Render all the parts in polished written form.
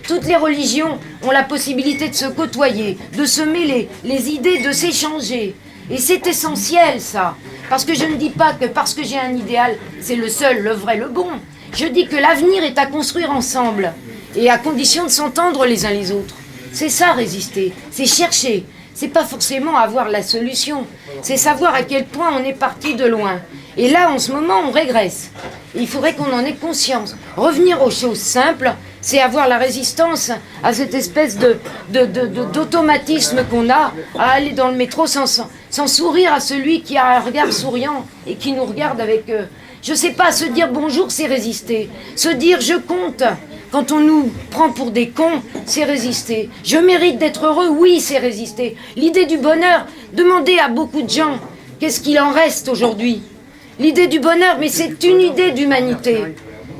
Toutes les religions ont la possibilité de se côtoyer, de se mêler, les idées de s'échanger. Et c'est essentiel ça. Parce que je ne dis pas que parce que j'ai un idéal, c'est le seul, le vrai, le bon. Je dis que l'avenir est à construire ensemble. Et à condition de s'entendre les uns les autres. C'est ça résister, c'est chercher. C'est pas forcément avoir la solution. C'est savoir à quel point on est parti de loin. Et là, en ce moment, on régresse. Et il faudrait qu'on en ait conscience. Revenir aux choses simples, c'est avoir la résistance à cette espèce d'automatisme qu'on a à aller dans le métro sans sourire à celui qui a un regard souriant et qui nous regarde avec... je sais pas, se dire bonjour, c'est résister. Se dire je compte. Quand on nous prend pour des cons, c'est résister. Je mérite d'être heureux, oui, c'est résister. L'idée du bonheur, demandez à beaucoup de gens qu'est-ce qu'il en reste aujourd'hui. L'idée du bonheur, mais c'est une idée d'humanité.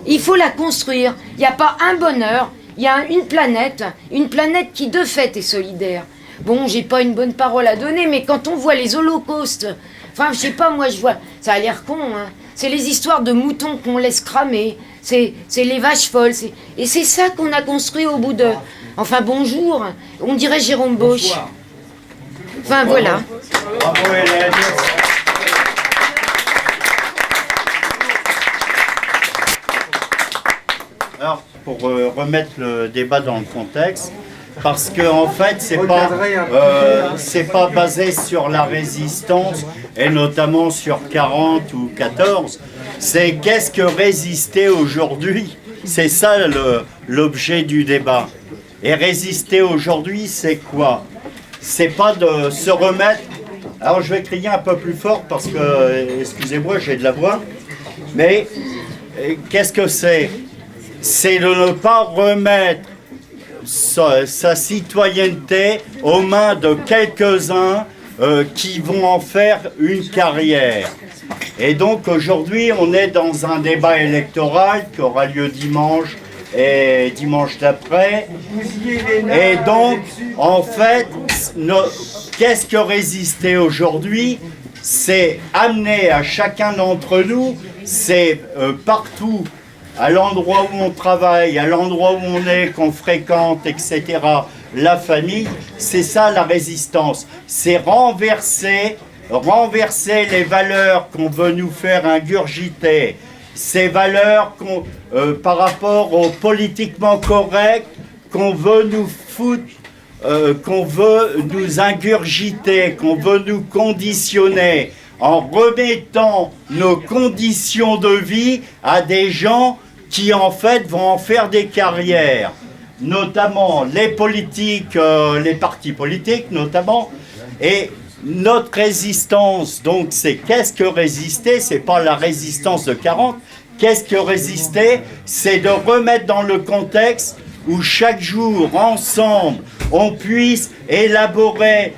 Il faut la construire. Il n'y a pas un bonheur, il y a une planète qui de fait est solidaire. Bon, j'ai pas une bonne parole à donner, mais quand on voit les holocaustes, enfin, je sais pas, moi je vois, ça a l'air con, hein. C'est les histoires de moutons qu'on laisse cramer, c'est les vaches folles, et c'est ça qu'on a construit au bout de... Enfin, bonjour, on dirait Jérôme Bosch. Enfin, voilà. Bravo, Hélène. Alors, pour remettre le débat dans le contexte, parce que en fait, c'est pas basé sur la résistance, et notamment sur 40 ou 14, c'est qu'est-ce que résister aujourd'hui? C'est ça l'objet du débat. Et résister aujourd'hui, c'est quoi? C'est pas de se remettre... Alors je vais crier un peu plus fort parce que, excusez-moi, j'ai de la voix, mais qu'est-ce que c'est? C'est de ne pas remettre sa citoyenneté aux mains de quelques-uns qui vont en faire une carrière. Et donc aujourd'hui, on est dans un débat électoral qui aura lieu dimanche et dimanche d'après. Et donc, en fait, qu'est-ce que résister aujourd'hui? C'est amener à chacun d'entre nous, c'est partout, à l'endroit où on travaille, à l'endroit où on est, qu'on fréquente, etc., la famille, c'est ça la résistance. C'est renverser les valeurs qu'on veut nous faire ingurgiter, ces valeurs par rapport au politiquement correct qu'on veut nous foutre, qu'on veut nous ingurgiter, qu'on veut nous conditionner, en remettant nos conditions de vie à des gens qui en fait vont en faire des carrières, notamment les politiques, les partis politiques notamment, et notre résistance, donc c'est qu'est-ce que résister? C'est pas la résistance de 40, qu'est-ce que résister? C'est de remettre dans le contexte où chaque jour, ensemble, on puisse élaborer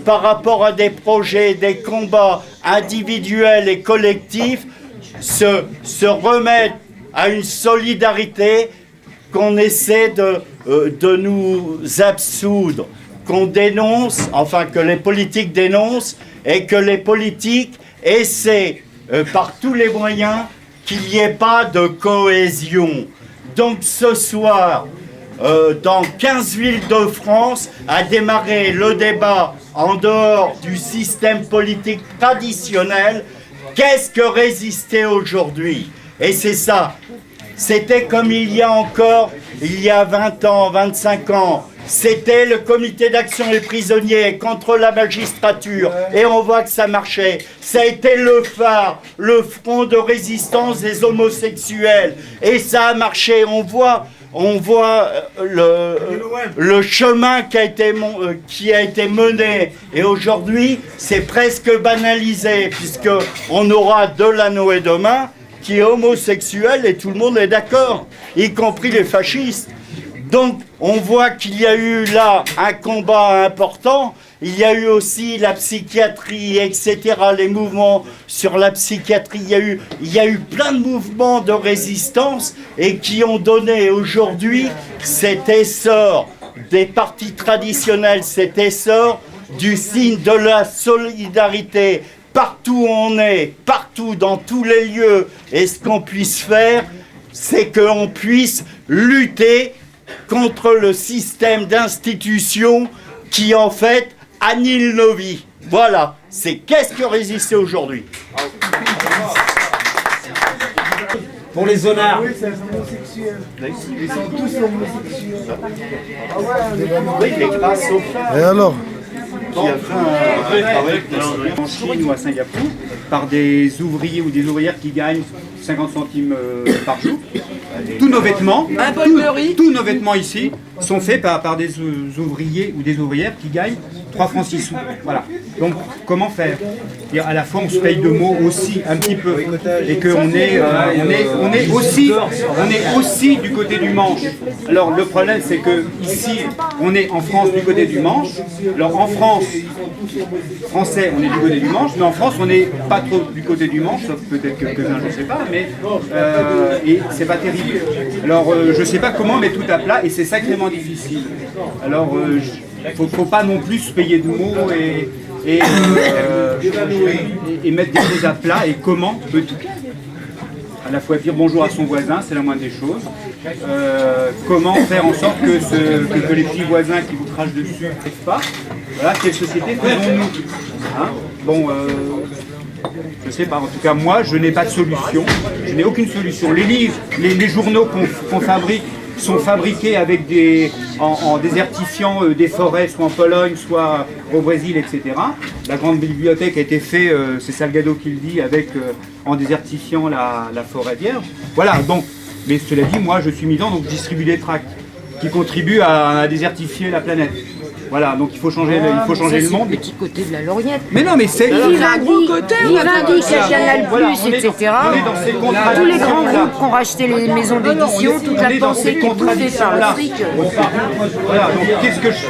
par rapport à des projets, des combats individuels et collectifs, se remettre à une solidarité qu'on essaie de nous absoudre, qu'on dénonce, enfin que les politiques dénoncent, et que les politiques essaient par tous les moyens qu'il n'y ait pas de cohésion. Donc ce soir, dans 15 villes de France, a démarré le débat en dehors du système politique traditionnel. Qu'est-ce que résister aujourd'hui? Et c'est ça. C'était comme il y a 20 ans, 25 ans. C'était le comité d'action des prisonniers contre la magistrature. Et on voit que ça marchait. Ça a été le phare, le front de résistance des homosexuels. Et ça a marché. On voit le chemin qui a été mené. Et aujourd'hui, c'est presque banalisé, puisqu'on aura Delano et demain qui est homosexuel et tout le monde est d'accord, y compris les fascistes. Donc, on voit qu'il y a eu là un combat important. Il y a eu aussi la psychiatrie, etc., les mouvements sur la psychiatrie. Il y a eu plein de mouvements de résistance et qui ont donné aujourd'hui cet essor des partis traditionnels, cet essor du signe de la solidarité. Partout où on est, partout, dans tous les lieux, et ce qu'on puisse faire, c'est qu'on puisse lutter contre le système d'institution qui, en fait, annihile nos vies. Voilà, c'est qu'est-ce que résister aujourd'hui. Pour les zonards. Oui, mais grâce au frère. Et alors? Qui a fait un travail en Chine ou à Singapour par des ouvriers ou des ouvrières qui gagnent 50 centimes par jour. Tous nos vêtements, tous nos vêtements ici sont faits par des ouvriers ou des ouvrières qui gagnent 3 francs 6 sous. Voilà. Donc comment faire? À la fois on se paye de mots aussi un petit peu et qu'on on est aussi du côté du Manche. Alors le problème c'est que ici on est en France du côté du Manche. Alors en France, français on est du côté du Manche, mais en France on n'est pas trop du côté du Manche, sauf peut-être quelques-uns, je ne sais pas, mais et c'est pas terrible. Alors je ne sais pas comment mettre tout à plat et c'est sacrément difficile. Alors faut pas non plus se payer de mots et mettre des choses à plat. Et comment peut-on à la fois dire bonjour à son voisin, c'est la moindre des choses. Comment faire en sorte que les petits voisins qui vous crachent dessus n'arrivent pas. Voilà, quelle société faisons-nous, hein? Bon, je sais pas, en tout cas moi je n'ai pas de solution, je n'ai aucune solution. Les livres, les journaux qu'on fabrique sont fabriqués avec en désertifiant des forêts, soit en Pologne, soit au Brésil, etc. La grande bibliothèque a été faite, c'est Salgado qui le dit, en désertifiant la forêt vierge. Voilà, donc, mais cela dit, moi je suis militant, donc je distribue des tracts qui contribuent à désertifier la planète. Voilà, donc il faut changer, le monde. Le petit côté de la lorgnette. Mais non, mais c'est... Vivendi, Canal+, etc. Tous les grands groupes qui ont racheté les maisons d'édition, toute la pensée qui est bouffée par le fric. Voilà, donc qu'est-ce que je...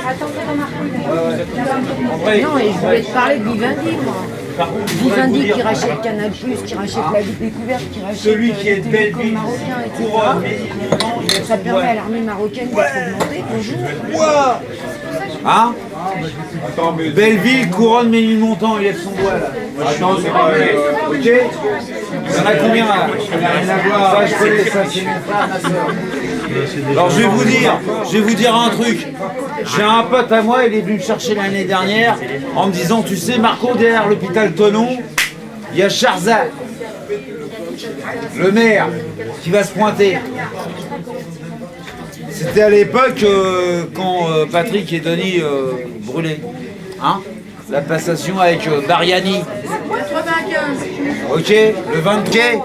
Non, et je voulais te parler de Vivendi, moi. Vivendi qui rachète Canal+, qui rachète La Découverte, qui rachète Celui qui est de Belleville, marocain, etc. Ça permet à l'armée marocaine d'être augmentée. Bonjour. Hein? Belleville, couronne, Ménilmontant, il lève son doigt là. Attends, ok? Il y en a combien là? Rien à voir. Ça, je connais ça, c'est mon frère, ma soeur. Alors je vais vous dire un truc. J'ai un pote à moi, il est venu me chercher l'année dernière en me disant, tu sais Marco, derrière l'hôpital Tonon, il y a Charzad, le maire, qui va se pointer. C'était à l'époque quand Patrick et Denis brûlaient. Hein? La passation avec Bariani. 95. Ok, le 20 quai.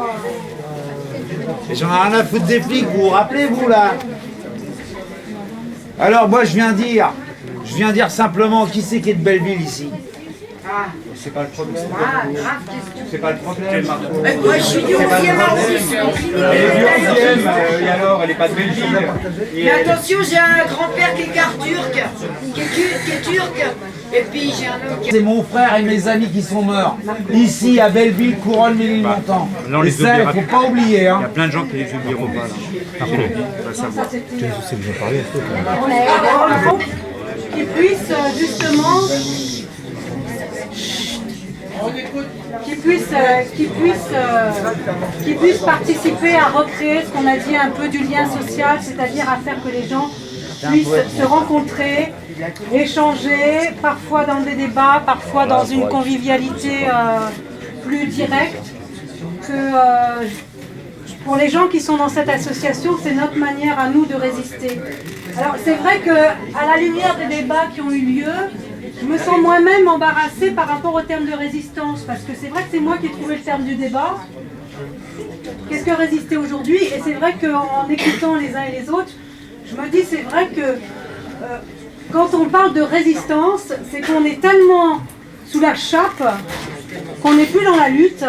Et j'en ai rien à foutre des flics, vous vous rappelez vous là? Alors moi je viens dire simplement qui c'est qui est de Belleville ici. C'est pas le problème. C'est pas le problème. Moi, je suis du 11e arrondissement. Elle est du 11e, et alors, elle est pas de Belgique. Mais attention, j'ai un grand-père qui est turc, qui est turc. Et puis j'ai un homme qui... C'est mon frère et mes amis qui sont morts. Ici à Belleville, couronne Ménilmontant. Et ça, il ne faut pas oublier. Hein. Il y a plein de gens qui les oublieront pas. On va savoir. Qui puisse justement qui puisse participer à recréer ce qu'on a dit un peu du lien social, c'est-à-dire à faire que les gens puissent se rencontrer, échanger, parfois dans des débats, parfois dans une convivialité plus directe. Pour les gens qui sont dans cette association, c'est notre manière à nous de résister. Alors c'est vrai qu'à la lumière des débats qui ont eu lieu, je me sens moi-même embarrassée par rapport au terme de résistance, parce que c'est vrai que c'est moi qui ai trouvé le terme du débat. Qu'est-ce que résister aujourd'hui? Et c'est vrai qu'en écoutant les uns et les autres, je me dis c'est vrai que quand on parle de résistance, c'est qu'on est tellement sous la chape qu'on n'est plus dans la lutte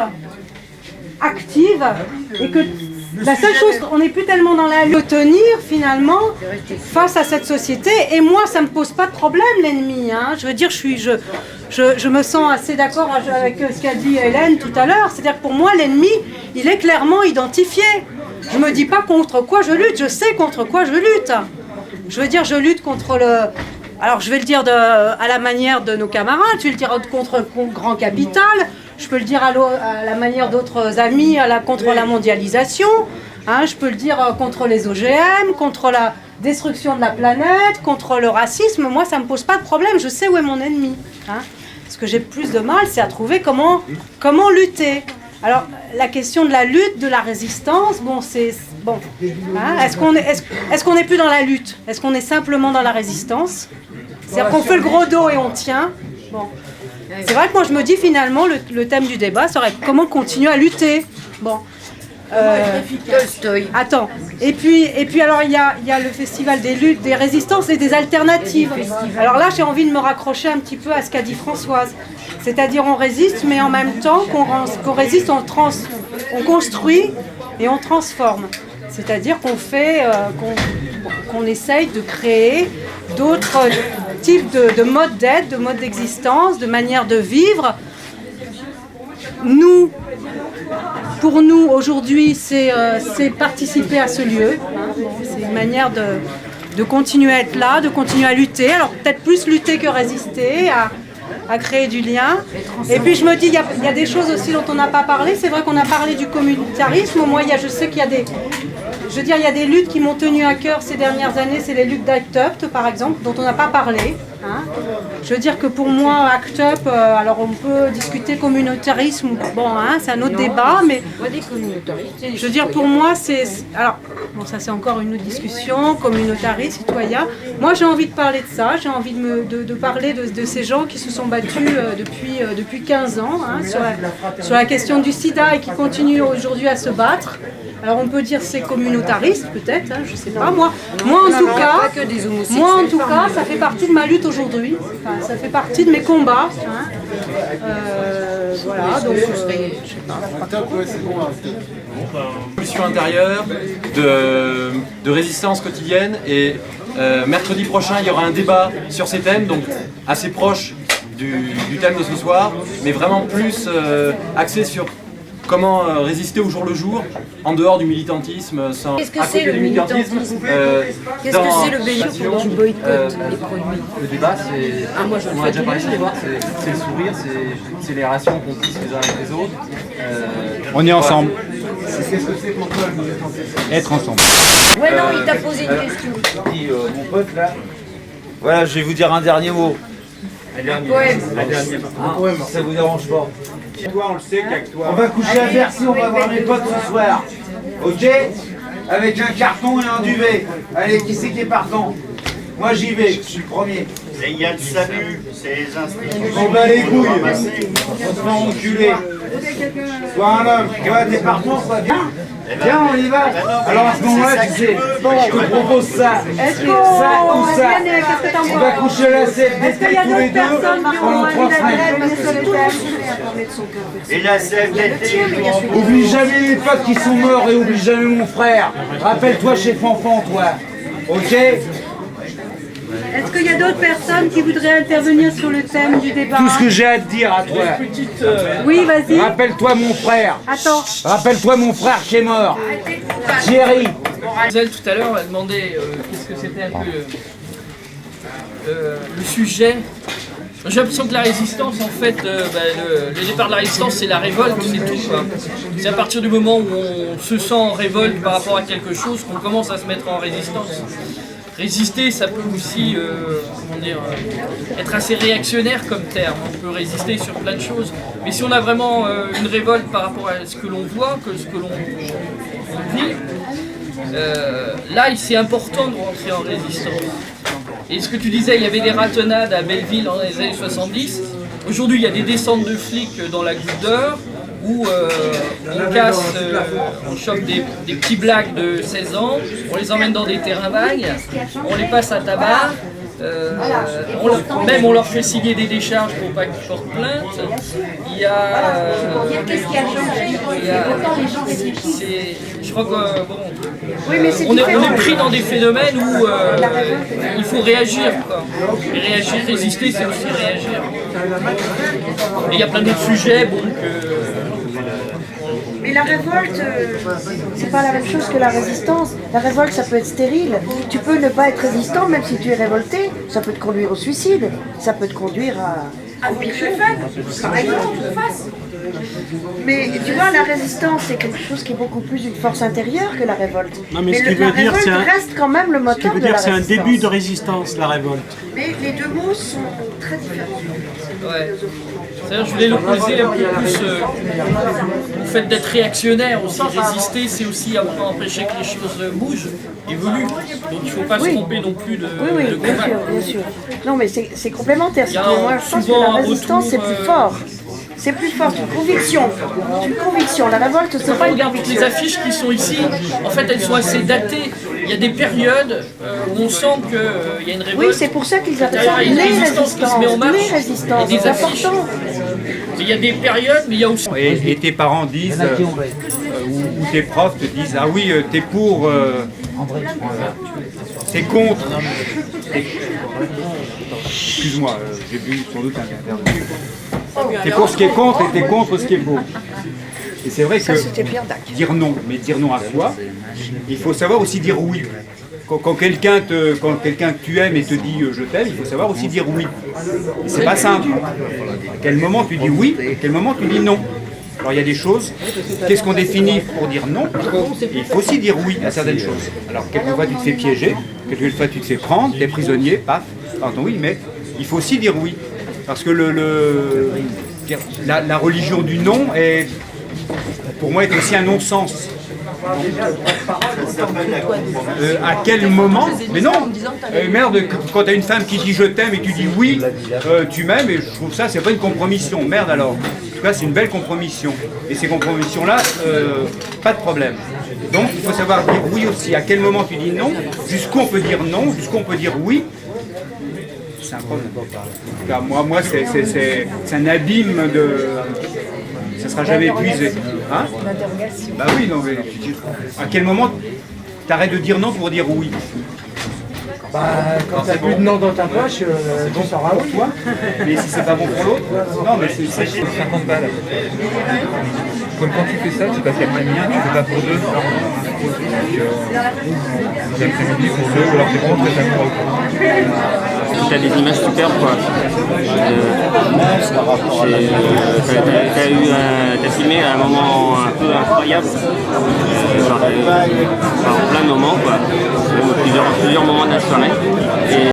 active et que la seule chose, on n'est plus tellement dans la lutte tenir finalement face à cette société. Et moi, ça me pose pas de problème l'ennemi. Hein. Je veux dire, je me sens assez d'accord avec ce qu'a dit Hélène tout à l'heure. C'est-à-dire que pour moi, l'ennemi, il est clairement identifié. Je me dis pas contre quoi je lutte. Je sais contre quoi je lutte. Je veux dire, je lutte contre le... Alors, je vais le dire à la manière de nos camarades. Je vais le dire contre le grand capital. Je peux le dire à la manière d'autres amis contre la mondialisation, hein, je peux le dire contre les OGM, contre destruction de la planète, contre le racisme, moi ça me pose pas de problème, je sais où est mon ennemi. Hein. Ce que j'ai plus de mal, c'est à trouver comment lutter. Alors, la question de la lutte, de la résistance, bon, c'est... Bon, hein, est-ce qu'on n'est plus dans la lutte? Est-ce qu'on est simplement dans la résistance? C'est-à-dire qu'on fait le gros dos et on tient. Bon. C'est vrai que moi, je me dis, finalement, le thème du débat serait comment continuer à lutter. Bon. Attends. Et puis alors, il y a le festival des luttes, des résistances et des alternatives. Alors là, j'ai envie de me raccrocher un petit peu à ce qu'a dit Françoise. C'est-à-dire on résiste, mais en même temps qu'on résiste, on construit et on transforme. C'est-à-dire qu'on essaye de créer d'autres types de modes d'être, de modes d'existence, de manières de vivre. Pour nous, aujourd'hui, c'est participer à ce lieu. Hein. C'est une manière de continuer à être là, de continuer à lutter. Alors peut-être plus lutter que résister, à créer du lien. Et puis je me dis, il y a des choses aussi dont on n'a pas parlé. C'est vrai qu'on a parlé du communautarisme. Moi, je sais qu'il y a des... Je veux dire, il y a des luttes qui m'ont tenu à cœur ces dernières années. C'est les luttes d'Act Up, par exemple, dont on n'a pas parlé. Hein. Je veux dire que pour moi, Act Up, alors on peut discuter communautarisme, bon, hein, c'est un autre débat, mais je veux dire, pour moi, c'est... Alors, bon, ça c'est encore une autre discussion, communautariste, citoyen. Moi, j'ai envie de parler de ça, j'ai envie de parler de ces gens qui se sont battus depuis 15 ans hein, sur la question du sida et qui continuent aujourd'hui à se battre. Alors on peut dire c'est communautariste peut-être, hein, je sais pas. Moi en tout cas, ça fait partie de ma lutte aujourd'hui. Enfin, ça fait partie de mes combats. Hein. Voilà, donc je sais pas. Commission intérieure de résistance quotidienne et mercredi prochain il y aura un débat sur ces thèmes, donc assez proche du thème de ce soir, mais vraiment plus axé sur comment résister au jour le jour, en dehors du militantisme, sans Qu'est-ce que c'est le militantisme Qu'est-ce que c'est le bénéfice du boycott des produits? Le débat, c'est... on a déjà parlé du débat, c'est le sourire, c'est les rations qu'on tisse les uns avec les autres. On est ensemble. Qu'est-ce que c'est pour toi le militantisme? Être ensemble. Ouais, non, il t'a posé une question. Mon pote là, voilà, je vais vous dire un dernier mot. Poème. Ça vous dérange pas? Toi, on le sait qu'avec toi. On va coucher à Bercy, on va voir mes potes ce soir. Ok? Avec un carton et un duvet. Allez, qui c'est qui est partant? Moi j'y vais, je suis le premier. Et il y a le salut, c'est les institutions. On bat les couilles, on se fait enculer. Sois un homme, tu vois, t'es partant, ça bien. Viens, on y va. Alors à ce moment-là, tu sais, je te propose ça. Est-ce que Ça ou ça. qu'est-ce que t'en On va coucher à la scène, Est-ce qu'il y a tous les d'autres deux personnes qui ont pendant envie 3 d'être semaines. sur le thème? Et la CFDT, Oublie jamais les potes qui sont morts et oublie jamais mon frère. Rappelle-toi chez Fanfan, toi. Ok? Est-ce qu'il y a d'autres personnes qui voudraient intervenir sur le thème du débat? Tout ce que j'ai à te dire à toi. Oui, vas-y. Rappelle-toi mon frère. Attends. Rappelle-toi mon frère qui est mort. Thierry. Gisèle tout à l'heure m'a demandé qu'est-ce que c'était un peu le sujet. J'ai l'impression que la résistance, en fait, le départ de la résistance, c'est la révolte, c'est tout. C'est à partir du moment où on se sent en révolte par rapport à quelque chose qu'on commence à se mettre en résistance. Résister, ça peut aussi être assez réactionnaire comme terme. On peut résister sur plein de choses. Mais si on a vraiment une révolte par rapport à ce que l'on voit, ce que l'on vit, là, c'est important de rentrer en résistance. Et ce que tu disais, il y avait des ratonnades à Belleville dans les années 70. Aujourd'hui, il y a des descentes de flics dans la Goutte d'Or où on casse, on chope des petits blacks de 16 ans, on les emmène dans des terrains vagues, on les passe à tabac, on leur fait signer des décharges pour pas qu'ils portent plainte. Il y a... Qu'est-ce qui a changé? Je crois qu'on est pris dans des phénomènes où il faut réagir. Quoi. Et réagir, résister, c'est aussi réagir. Et il y a plein d'autres sujets. Bon, Mais la révolte, c'est pas la même chose que la résistance. La révolte, ça peut être stérile. Tu peux ne pas être résistant, même si tu es révolté. Ça peut te conduire au suicide. Ça peut te conduire à... Par exemple, face. Mais tu vois, la résistance, c'est quelque chose qui est beaucoup plus une force intérieure que la révolte. Non, mais ce qui la veut dire, révolte reste quand même le Ce qui moteur veut de la dire c'est un résistance. début de résistance, la révolte. Mais les deux mots sont très différents. Ouais. C'est-à-dire, je voulais l'opposer un peu plus au fait d'être réactionnaire aussi. Résister, c'est aussi empêcher que les choses bougent, évoluent. Donc il ne faut pas se tromper non plus de Oui, de bien combat. sûr, bien sûr. Non, mais c'est complémentaire. Il y a Moi, je pense que souvent la un résistance, c'est retour, plus fort. C'est plus fort, c'est une conviction. C'est une conviction. La révolte, c'est Quand pas on une regarde toutes les conviction. affiches qui sont ici, en fait elles sont assez datées. Il y a des périodes où on sent qu'il y a une révolte. Oui, c'est pour ça qu'ils appellent ça Il y a les une résistance qui se met en résistances. marche. Les résistances, Et des c'est affiches. important. Il y a des périodes, mais il y a aussi... Et tes parents disent, ou tes profs te disent, ah oui, t'es pour, t'es contre. Excuse-moi, j'ai bu sans doute un verre. T'es pour ce qui est contre et t'es contre ce qui est pour. Et c'est vrai que C'était Pierre Dac. dire non, mais dire non à quoi, il faut savoir aussi dire oui. Quand quelqu'un que tu aimes et te dit je t'aime, il faut savoir aussi dire oui. Et c'est pas simple. À quel moment tu dis oui, à quel moment tu dis non. Alors il y a des choses, qu'est-ce qu'on définit pour dire non? Il faut aussi dire oui à certaines choses. Alors quelquefois tu te fais piéger, quelquefois tu te fais prendre, tu es prisonnier, paf, pardon oui, mais il faut aussi dire oui. Parce que la religion du non est, pour moi, est aussi un non-sens. À quel moment? Mais non, merde, quand tu as une femme qui dit je t'aime et tu dis oui, tu m'aimes, et je trouve ça, c'est pas une compromission. Merde alors. En tout cas, c'est une belle compromission. Et ces compromissions-là, pas de problème. Donc, il faut savoir dire oui aussi. À quel moment tu dis non, jusqu'où on peut dire non, jusqu'où on peut dire oui. C'est un problème. En tout cas, moi c'est un abîme de... Ça sera jamais épuisé. Hein? Bah oui, non, mais à quel moment t'arrêtes de dire non pour dire oui? Bah, quand t'as plus de non dans ta poche, bon, ça aura oui. Toi? Mais si c'est pas bon pour l'autre? Non, mais c'est 50 balles. Comme quand tu fais ça, tu passes l'après-midi, tu fais pas pour deux. L'après-midi pour deux, ou alors c'est vraiment très sympa. T'as des images super quoi. T'as filmé un moment un peu incroyable. En plein moment quoi. Plusieurs moments de la soirée.